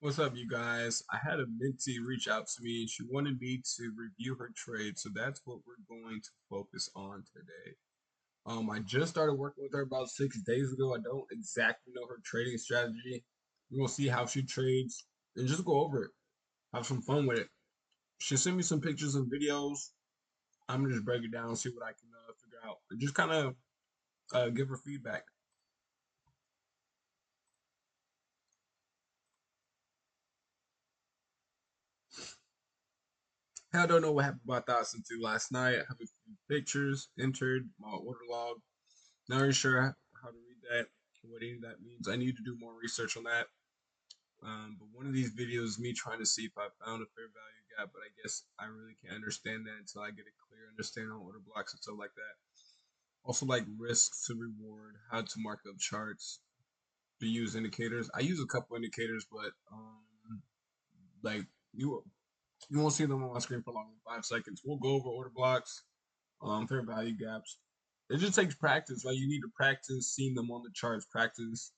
What's up, you guys? I had a mentee reach out to me. She wanted me to review her trade, so that's what we're going to focus on today. I just started working with her about 6 days ago. I don't exactly know her trading strategy. We're gonna see how she trades and just go over it. Have some fun with it. She sent me some pictures and videos. I'm gonna just break it down, see what I can figure out, and just kind of give her feedback. I don't know what happened about that until last night. I have a few pictures entered my order log. Not really sure how to read that, what any of that means. I need to do more research on that. But one of these videos is me trying to see if I found a fair value gap, but I guess I really can't understand that until I get a clear understanding on order blocks and stuff like that. Also, like risks to reward, how to mark up charts, to use indicators. I use a couple indicators, but like you you won't see them on my screen for long than 5 seconds. We'll go over order blocks, fair value gaps. It just takes practice, right? You need to practice seeing them on the charts, practice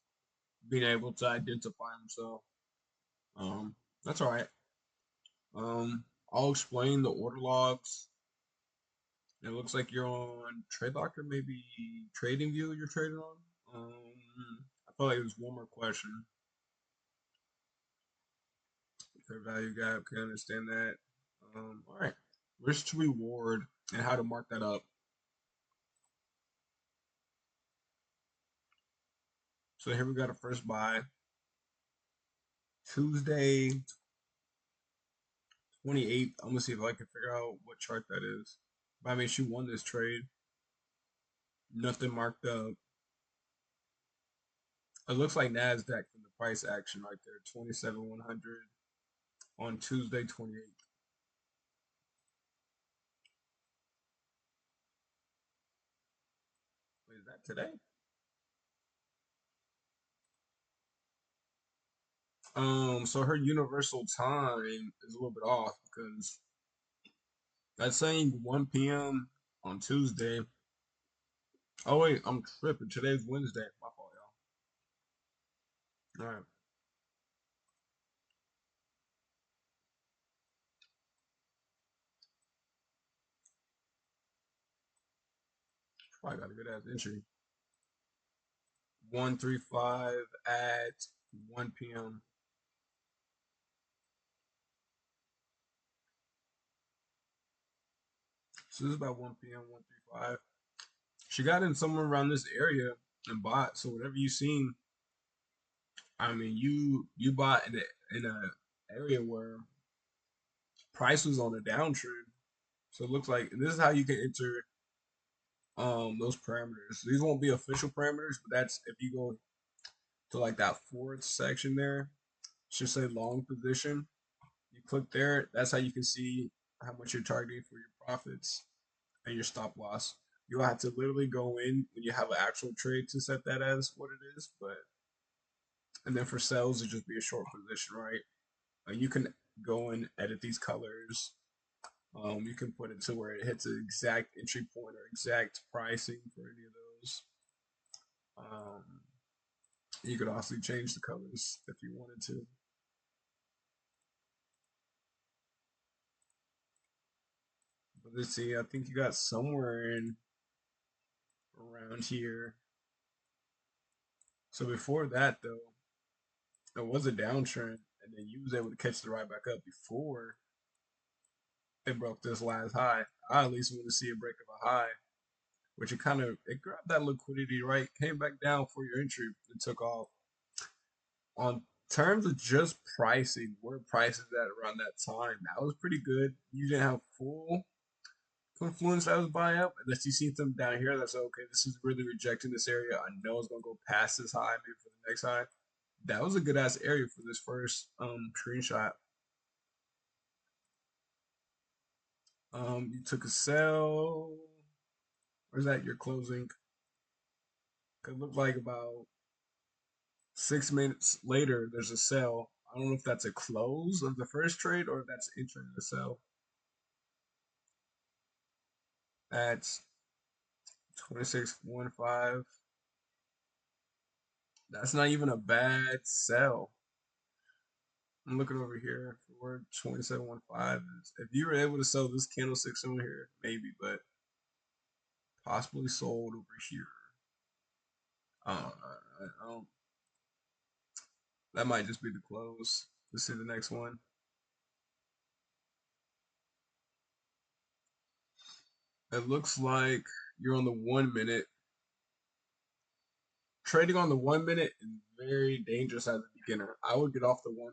being able to identify them. So that's all right. I'll explain the order logs. It looks like you're on Trade Locker, maybe Trading View. You're trading on. I feel like there's one more question. Fair value gap. Can understand that. All right. Risk to reward and how to mark that up. So here we got a first buy Tuesday 28th. I'm gonna see if I can figure out what chart that is. But I mean, she won this trade. Nothing marked up. It looks like Nasdaq from the price action right there, 27,100 on Tuesday 28th. Wait, is that today? So her universal time is a little bit off because that's saying 1 p.m. on Tuesday. Oh wait, I'm tripping. Today's Wednesday. My fault, y'all. All right, probably got a good ass entry. 135 at 1 p.m. So this is about 1 p.m. 135. She got in somewhere around this area and bought. So whatever you seen, I mean, you bought in a area where price was on a downtrend. So it looks like this is how you can enter those parameters. These won't be official parameters, but that's if you go to like that fourth section there, it should say long position. You click there, that's how you can see how much you're targeting for your profits and your stop loss. You'll have to literally go in when you have an actual trade to set that as what it is, but and then for sales, it just be a short position, right? You can go and edit these colors. You can put it to where it hits an exact entry point or exact pricing for any of those. Um, you could also change the colors if you wanted to. But let's see, I think you got somewhere in around here. So before that, though, it was a downtrend, and then you was able to catch the right back up before it broke this last high. I at least want to see a break of a high, which it kind of it grabbed that liquidity, right? Came back down for your entry and took off. On terms of just pricing, where prices at around that time, that was pretty good. You didn't have full confluence that was buying up, unless you see them down here that's okay. This is really rejecting this area. I know it's gonna go past this high, maybe for the next high. That was a good ass area for this first screenshot. You took a sell. Where's that? Your closing. Could look like about 6 minutes later. There's a sell. I don't know if that's a close of the first trade or if that's entering the sell. That's 26.15. That's not even a bad sell. I'm looking over here for 2715. If you were able to sell this candlestick somewhere here, maybe, but possibly sold over here. I don't, that might just be the close. Let's see the next one. It looks like you're on the 1 minute. Trading on the 1 minute is very dangerous as a beginner. I would get off the one.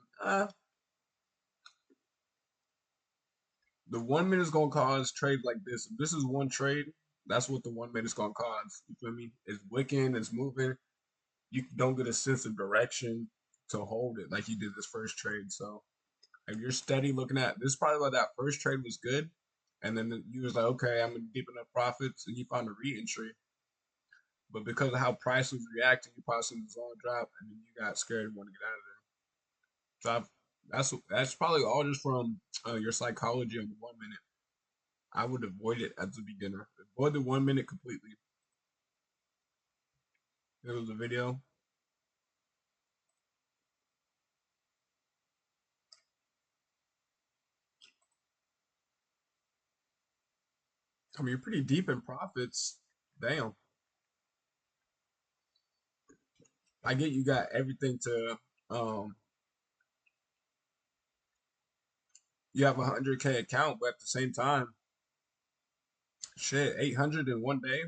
The 1 minute is gonna cause trade like this. If this is one trade, that's what the 1 minute is gonna cause. You feel me? It's wicking, it's moving. You don't get a sense of direction to hold it like you did this first trade. So if you're steady looking at this, probably like that first trade was good, and then you was like, okay, I'm gonna deepen up profits, and you found a re-entry. But because of how price was reacting, you probably seen this long drop, and then you got scared and want to get out of there. So that's probably all just from your psychology on the 1 minute. I would avoid it as a beginner. Avoid the 1 minute completely. There was a video. I mean, you're pretty deep in profits. Damn. I get you got everything to um you have a 100K account, but at the same time, shit, 800 in 1 day.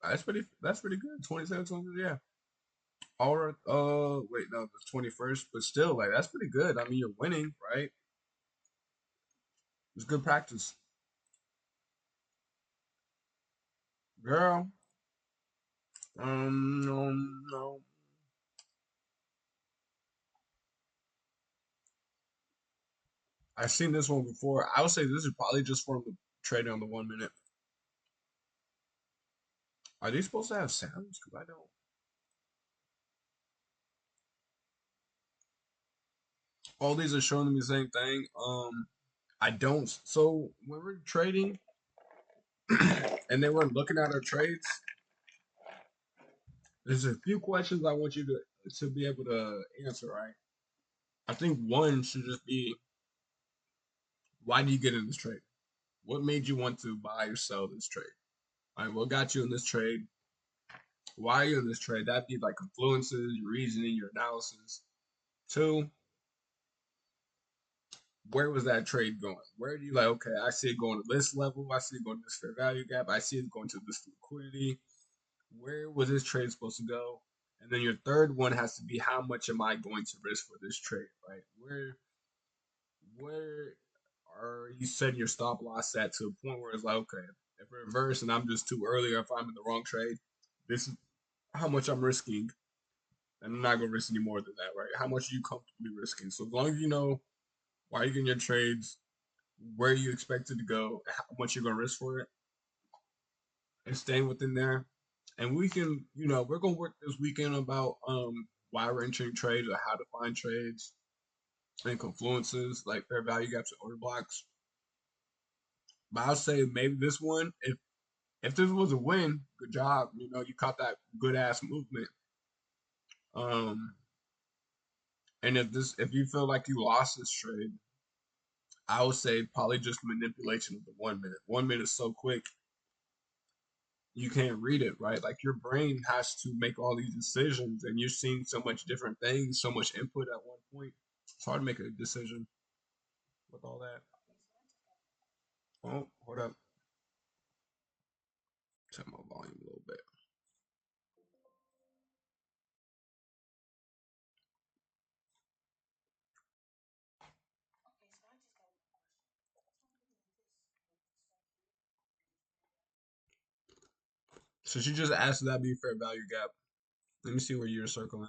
That's pretty good. 27, 20, yeah. All right, wait, no, the 21st, but still, like that's pretty good. I mean, you're winning, right? It's good practice, girl. No. I've seen this one before. I would say this is probably just from the trading on the 1 minute. Are they supposed to have sounds? Because I don't. All these are showing me the same thing. I don't. So when we're trading and then we're looking at our trades, there's a few questions I want you to be able to answer. Right. I think one should just be, why do you get in this trade? What made you want to buy or sell this trade? All right. What got you in this trade? Why are you in this trade? That'd be like influences, your reasoning, your analysis. Two, where was that trade going? Where do you like, okay, I see it going to this level, I see it going to this fair value gap, I see it going to this liquidity. Where was this trade supposed to go? And then your third one has to be, how much am I going to risk for this trade, right? Where are you setting your stop loss at to a point where it's like, okay, if we're reverse and I'm just too early, or if I'm in the wrong trade, this is how much I'm risking, and I'm not gonna risk any more than that, right? How much are you comfortably risking? So as long as you know why you're getting your trades, where you expect it to go, how much you're gonna risk for it, and staying within there. And we can, we're gonna work this weekend about why we're entering trades, or how to find trades and confluences like fair value gaps and order blocks. But I'll say maybe this one, if this was a win, good job. You caught that good ass movement. Um, and if you feel like you lost this trade, I would say probably just manipulation of the 1 minute. 1 minute is so quick, you can't read it, right? Like your brain has to make all these decisions, and you're seeing so much different things, so much input at one point. It's hard to make a decision with all that. Oh, hold up. Turn my volume a little bit. So she just asked that be fair value gap. Let me see where you're circling.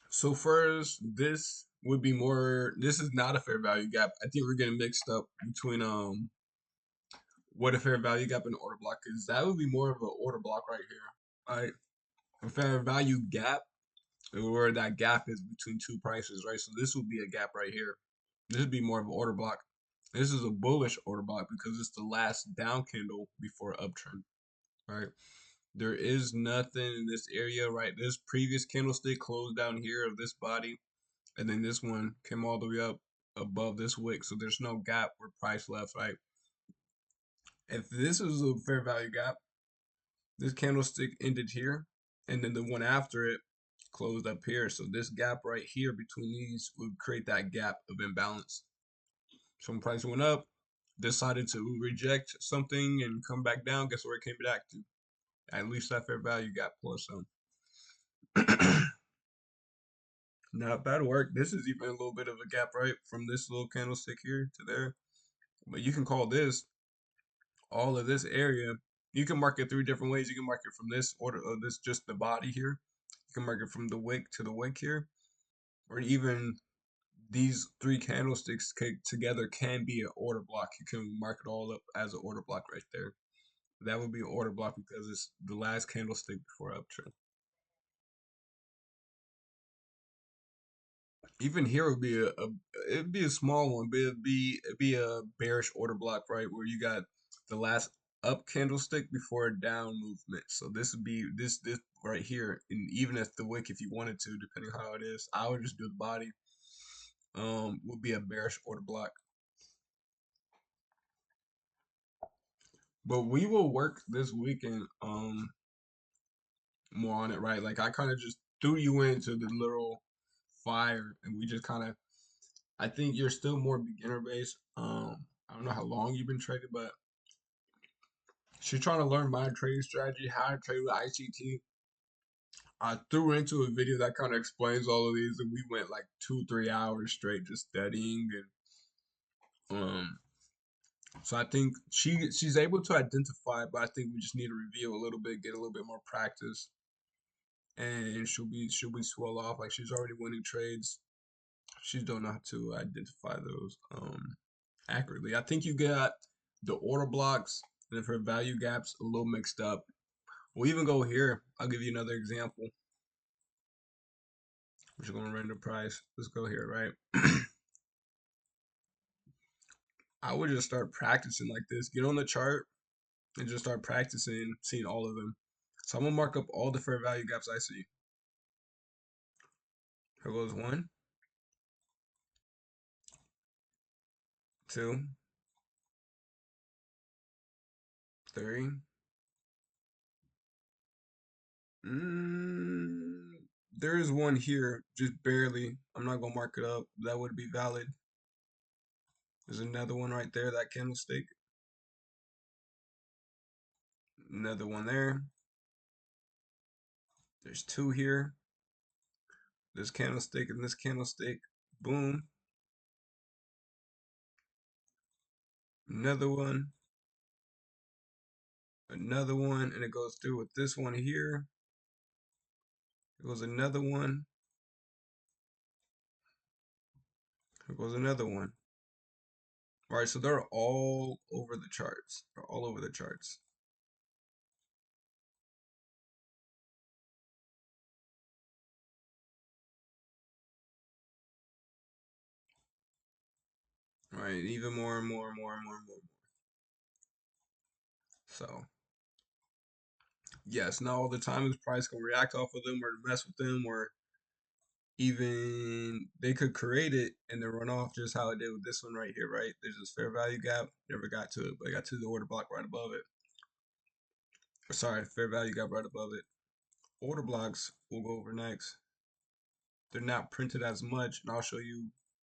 So first, this would be more. This is not a fair value gap. I think we're getting mixed up between what a fair value gap and an order block is. That would be more of an order block right here. Right, a fair value gap, where that gap is between two prices, right? So this would be a gap right here. This would be more of an order block. This is a bullish order block because it's the last down candle before uptrend, right? There is nothing in this area, right? This previous candlestick closed down here of this body, and then this one came all the way up above this wick. So there's no gap or price left, right? If this is a fair value gap, this candlestick ended here, and then the one after it closed up here. So this gap right here between these would create that gap of imbalance. So when price went up, decided to reject something and come back down. Guess where it came back to? At least that fair value gap plus some. Now if that work, this is even a little bit of a gap, right? From this little candlestick here to there. But you can call this all of this area. You can mark it three different ways. You can mark it from this order of this just the body here. You can mark it from the wick to the wick here, or even these three candlesticks together can be an order block. You can mark it all up as an order block right there. That would be an order block because it's the last candlestick before uptrend. Even here would be it'd be a small one, but it'd be a bearish order block, right? Where you got the last up candlestick before a down movement. So this would be this right here, and even if the wick, if you wanted to, depending how it is, I would just do the body. Would be a bearish order block. But we will work this weekend more on it, right? Like I kind of just threw you into the little fire, and we just kind of. I think you're still more beginner based. I don't know how long you've been trading, but she's trying to learn my trading strategy, how to trade with ICT. I threw her into a video that kind of explains all of these, and we went like 2, 3 hours straight just studying, and so I think she's able to identify, but I think we just need to review a little bit, get a little bit more practice, and she'll be swell off. Like she's already winning trades. She don't know how to identify those accurately. I think you got the order blocks and her value gaps a little mixed up. We'll even go here. I'll give you another example. We're just gonna random price. Let's go here, right? I would just start practicing like this. Get on the chart and just start practicing, seeing all of them. So I'm gonna mark up all the fair value gaps I see. Here goes 1, 2, 3. Mm, there is one here, just barely. I'm not gonna mark it up. That would be valid. There's another one right there, that candlestick. Another one there. There's 2 here. This candlestick and this candlestick. Boom. Another one. Another one. And it goes through with this one here. It goes another one. It goes another one. All right, so they're all over the charts. They're all over the charts. All right, even more and more and more and more and more. So, yes, not all the time is price gonna react off of them or mess with them, or even they could create it and then run off just how it did with this one right here, right? There's this fair value gap, never got to it, but I got to the order block right above it. Sorry, fair value gap right above it. Order blocks we'll go over next. They're not printed as much, and I'll show you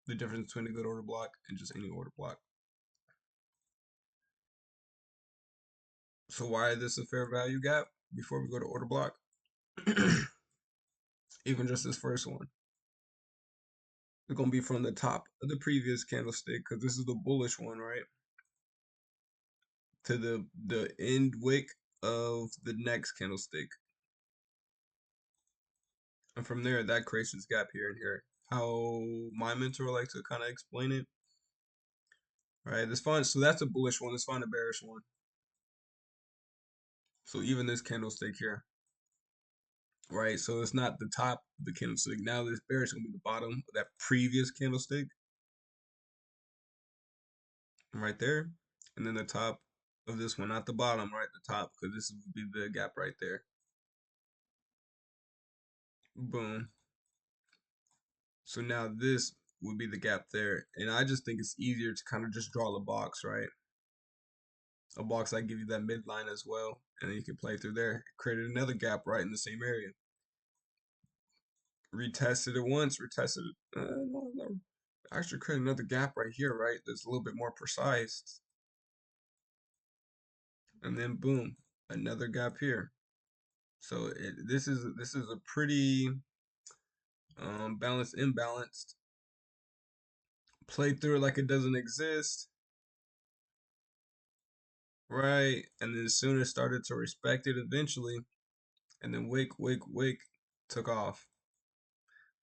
the difference between a good order block and just any order block. So why is this a fair value gap before we go to order block? Even just this first one. It's gonna be from the top of the previous candlestick because this is the bullish one, right? To the end wick of the next candlestick. And from there, that creates this gap here and here. How my mentor likes to kind of explain it. Right, let's find, so that's a bullish one. Let's find a bearish one. So even this candlestick here, right? So it's not the top of the candlestick. Now this bearish is gonna be the bottom of that previous candlestick. right there, and then the top of this one, not the bottom, right? The top, because this would be the gap right there. Boom. So now this would be the gap there, and I just think it's easier to kind of just draw the box, right? A box that give you that midline as well, and then you can play through there. Created another gap right in the same area. Retested it once, retested it. No, no. Actually, create another gap right here, right? That's a little bit more precise, and then boom, another gap here. So this is a pretty balanced, imbalanced. Play through it like it doesn't exist, right? And then as soon as started to respect it eventually, and then wick, took off.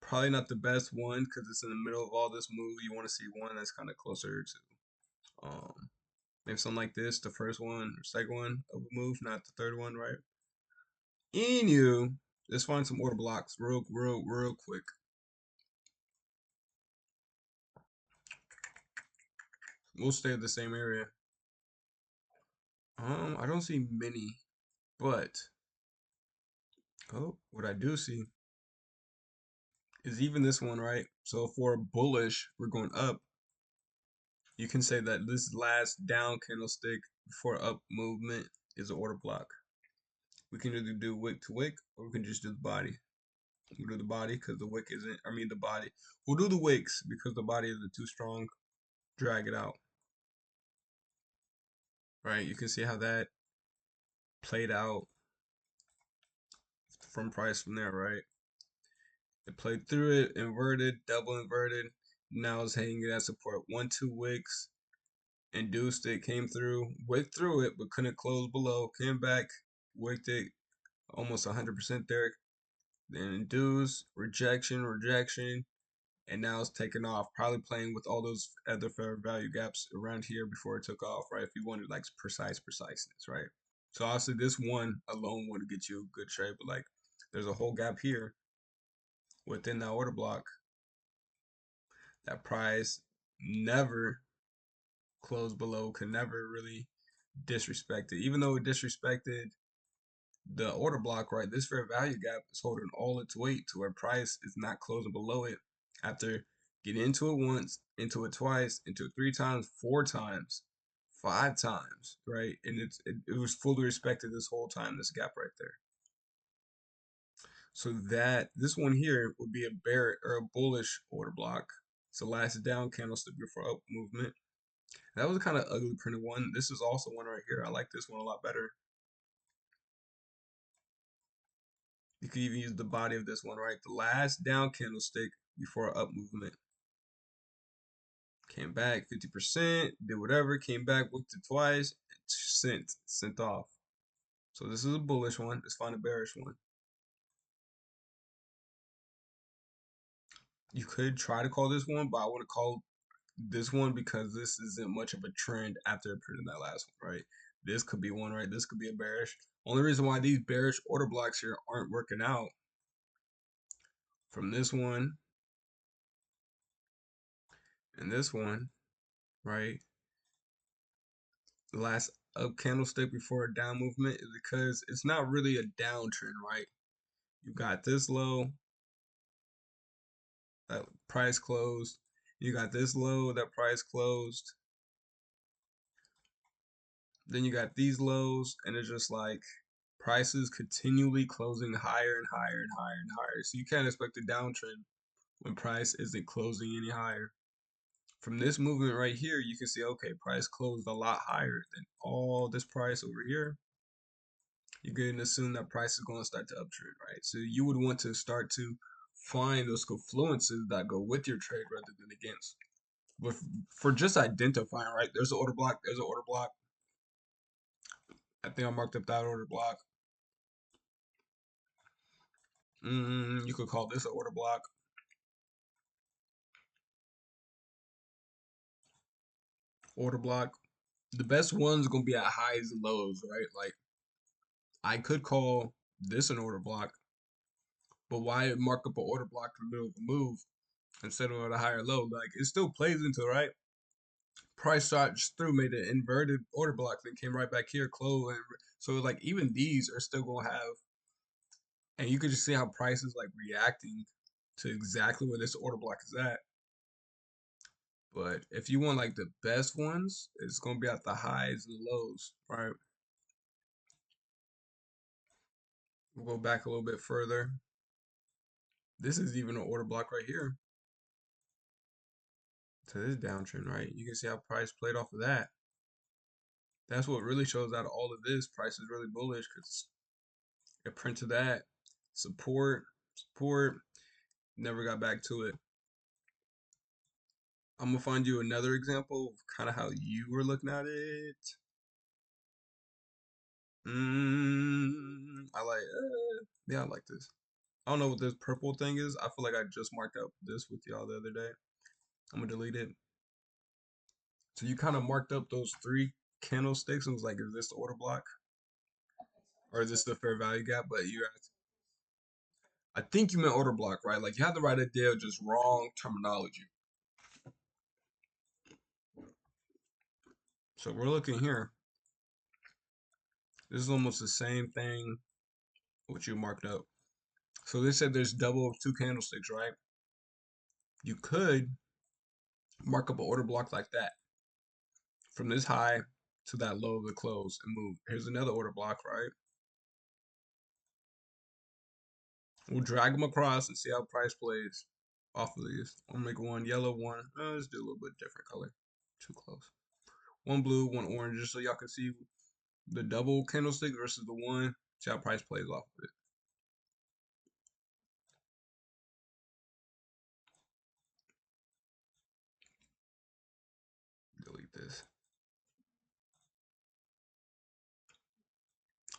Probably not the best one because it's in the middle of all this move. You want to see one that's kind of closer to maybe something like this, the first one or second one of a move, not the third one, right? Anywho, let's find some order blocks real quick. We'll stay at the same area. I don't see many, but oh, what I do see is even this one, right? So for bullish, we're going up. You can say that this last down candlestick before up movement is an order block. We can either do wick to wick or we can just do the body. We'll do the body because the wick isn't, I mean the body. We'll do the wicks because the body isn't too strong. Drag it out. Right? You can see how that played out from price from there, right? It played through it, inverted, double inverted. Now it's hanging at support. 1-2 wicks, induced it, came through, wicked through it, but couldn't close below. Came back, wicked it, almost 100% there. Then induced, rejection, and now it's taken off. Probably playing with all those other fair value gaps around here before it took off, right? If you wanted like preciseness, right? So obviously this one alone would get you a good trade, but like there's a whole gap here within that order block. That price never closed below, could never really disrespect it. Even though it disrespected the order block, right? This fair value gap is holding all its weight to where price is not closing below it after getting into it once, into it twice, into it 3 times, 4 times, 5 times, right? And it was fully respected this whole time, this gap right there. So that this one here would be a bear or a bullish order block. It's the last down candlestick before up movement. That was a kind of ugly printed one. This is also one right here. I like this one a lot better. You could even use the body of this one, right? The last down candlestick before up movement. Came back 50%, did whatever, came back, looked it twice, sent off. So this is a bullish one. Let's find a bearish one. You could try to call this one, but I want to call this one because this isn't much of a trend after printing that last one, right? This could be one, right? This could be a bearish. Only reason why these bearish order blocks here aren't working out from this one and this one, right? The last up candlestick before a down movement is because it's not really a downtrend, right? You got this low, that price closed. You got this low, that price closed. Then you got these lows, and it's just like prices continually closing higher and higher and higher and higher. So you can't expect a downtrend when price isn't closing any higher. From this movement right here, you can see, okay, price closed a lot higher than all this price over here. You can assume that price is going to start to uptrend, right? So you would want to start to find those confluences that go with your trade rather than against. But for just identifying, right? There's an order block. There's an order block. I think I marked up that order block. You could call this an order block. Order block. The best one's gonna be at highs and lows, right? Like I could call this an order block, but why mark up an order block in the middle of the move instead of at a higher low? Like it still plays into, right? Price shot just through, made an inverted order block, then came right back here, close. And so like even these are still gonna have, and you could just see how price is like reacting to exactly where this order block is at. But if you want like the best ones, it's gonna be at the highs and lows, right? We'll go back a little bit further. This is even an order block right here to this downtrend, right? You can see how price played off of that. That's what really shows out of all of this. Price is really bullish because it printed that support, support, never got back to it. I'm gonna find you another example of kind of how you were looking at it. Yeah, I like this. I don't know what this purple thing is. I feel like I just marked up this with y'all the other day. I'm gonna delete it. So you kind of marked up those three candlesticks and was like, is this the order block or is this the fair value gap? But you, I think you meant order block, right? Like you had the right idea, just wrong terminology. So we're looking here. This is almost the same thing what you marked up. So they said there's double of two candlesticks, right? You could mark up an order block like that from this high to that low of the close and move. Here's another order block, right? We'll drag them across and see how price plays off of these. I'll make one yellow, one. Let's do a little bit different color. Too close. One blue, one orange, just so y'all can see the double candlestick versus the one. See how price plays off of it. Delete this.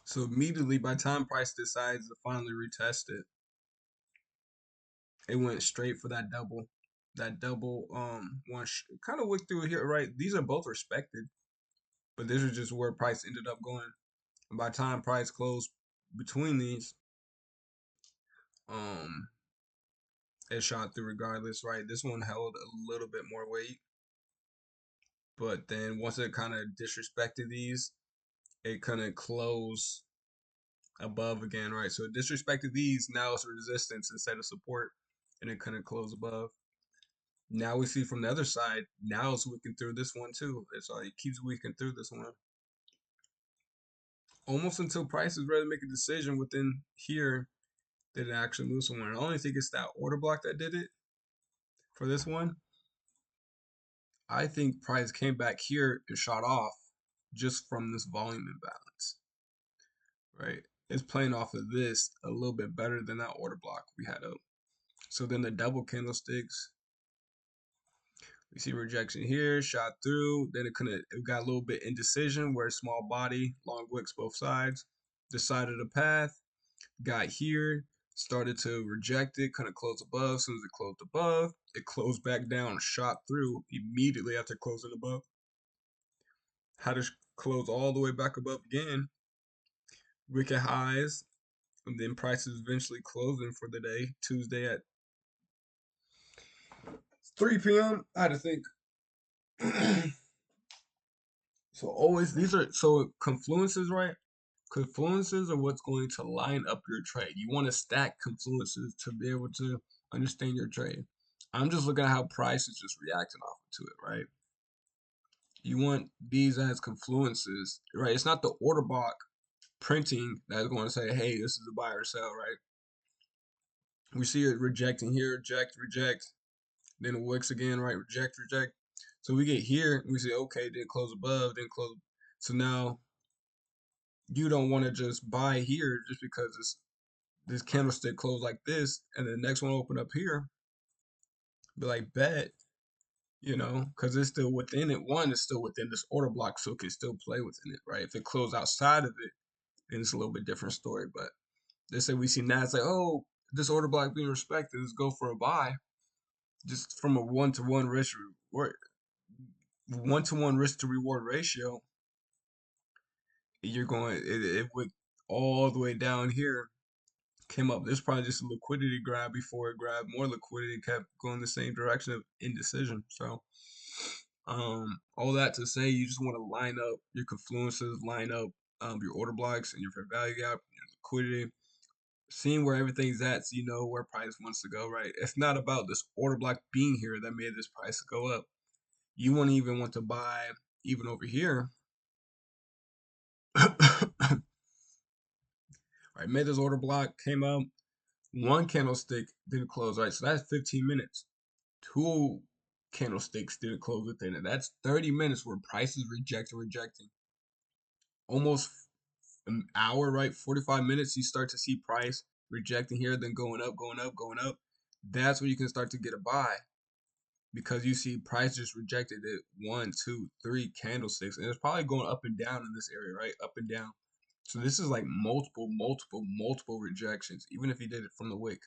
So immediately, by the time price decides to finally retest it, it went straight for that double. That double one kind of went through here, right? These are both respected, but this is just where price ended up going. And by the time price closed between these, um, it shot through regardless, right? This one held a little bit more weight, but then once it kind of disrespected these, it kind of closed above again, right? So it disrespected these, now it's resistance instead of support, and it kind of closed above. Now we see from the other side, now it's weakened through this one too. It's like it keeps weakening through this one. Almost until price is ready to make a decision within here that it actually moves somewhere. I only think it's that order block that did it for this one. I think price came back here and shot off just from this volume imbalance, right? It's playing off of this a little bit better than that order block we had up. So then the double candlesticks, we see rejection here, shot through. Then it got a little bit indecision where small body, long wicks both sides, decided a path, got here, started to reject it, couldn't close above. As soon as it closed above, it closed back down, shot through immediately after closing above. Had to close all the way back above again. Wicked highs, and then prices eventually closing for the day, Tuesday at 3 p.m. I had to think. So always these are so confluences, right? Confluences are what's going to line up your trade. You want to stack confluences to be able to understand your trade. I'm just looking at how price is just reacting off to it, right? You want these as confluences, right? It's not the order block printing that's going to say, hey, this is a buy or sell, right? We see it rejecting here, reject, reject, then it wicks again, right? Reject, reject. So we get here, and we say, okay, then close above, then close. So now you don't want to just buy here just because this candlestick closed like this, and the next one open up here. Be like, bet, because it's still within it. One is still within this order block, so it can still play within it, right? If it closed outside of it, then it's a little bit different story. But they say we see now it's like, oh, this order block being respected, let's go for a buy. Just from a one-to-one risk reward, one-to-one risk to reward ratio, you're going it went all the way down here, came up. This probably just a liquidity grab before it grabbed more liquidity, kept going the same direction of indecision. So All that to say, you just want to line up your confluences, line up your order blocks and your fair value gap, your liquidity, seeing where everything's at, so you know where price wants to go. Right? It's not about this order block being here that made this price go up. You won't even want to buy even over here. Right? Made this order block, came up, one candlestick didn't close. Right? So that's 15 minutes. Two candlesticks didn't close within it. That's 30 minutes where price is rejecting. Almost an hour, right? 45 minutes, you start to see price rejecting here, then going up, going up, going up. That's where you can start to get a buy because you see price just rejected it one, two, three candlesticks, and it's probably going up and down in this area, right? Up and down. So this is like multiple rejections, even if he did it from the wick,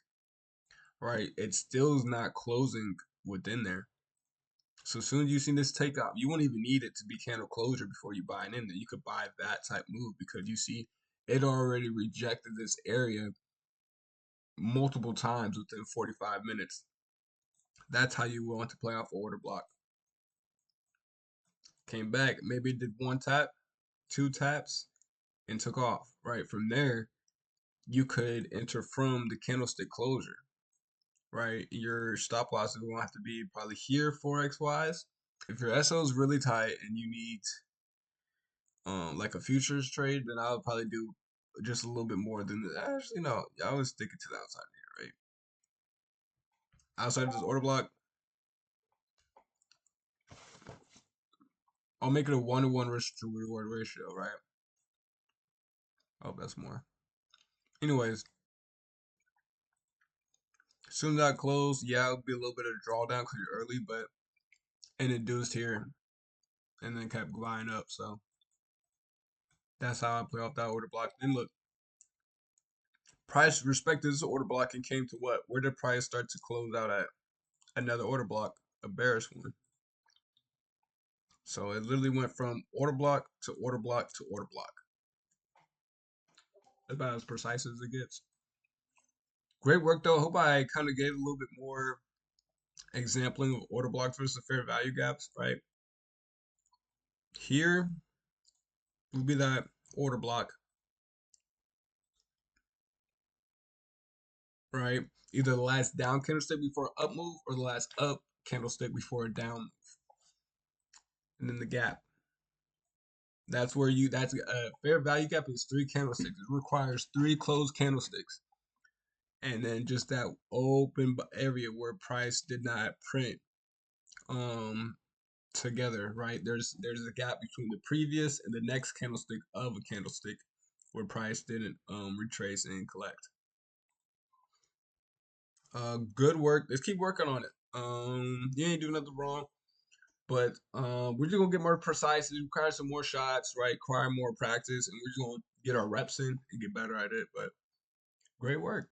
right? It still is not closing within there. So as soon as you see this takeoff, you won't even need it to be candle closure before you buy it in there. You could buy that type move because you see it already rejected this area multiple times within 45 minutes. That's how you want to play off an order block. Came back, maybe did one tap, two taps, and took off. Right from there, you could enter from the candlestick closure. Right, your stop loss is going to have to be probably here 4xy's. If your SO is really tight and you need like a futures trade, then I would probably do just a little bit more than this. Actually, no, I would stick it to the outside here, right? Outside of this order block, I'll make it a 1-to-1 risk to reward ratio, right? Oh, that's more. Anyways, as soon as I close, yeah, it'll be a little bit of drawdown because you're early, but it induced here and then kept buying up. So that's how I play off that order block. Then look, price respected this order block and came to what? Where did price start to close out at? Another order block, a bearish one. So it literally went from order block to order block to order block. About as precise as it gets. Great work though. Hope I kind of gave a little bit more exampling of order blocks versus fair value gaps, right? Here would be that order block, right? Either the last down candlestick before up move or the last up candlestick before a down move. And then the gap. That's where that's a fair value gap is 3 candlesticks. It requires 3 closed candlesticks. And then just that open area where price did not print together, right? There's a gap between the previous and the next candlestick of a candlestick where price didn't retrace and collect. Good work. Let's keep working on it. You ain't doing nothing wrong, but we're just gonna get more precise. It requires some more shots, right? Require more practice, and we're just gonna get our reps in and get better at it. But great work.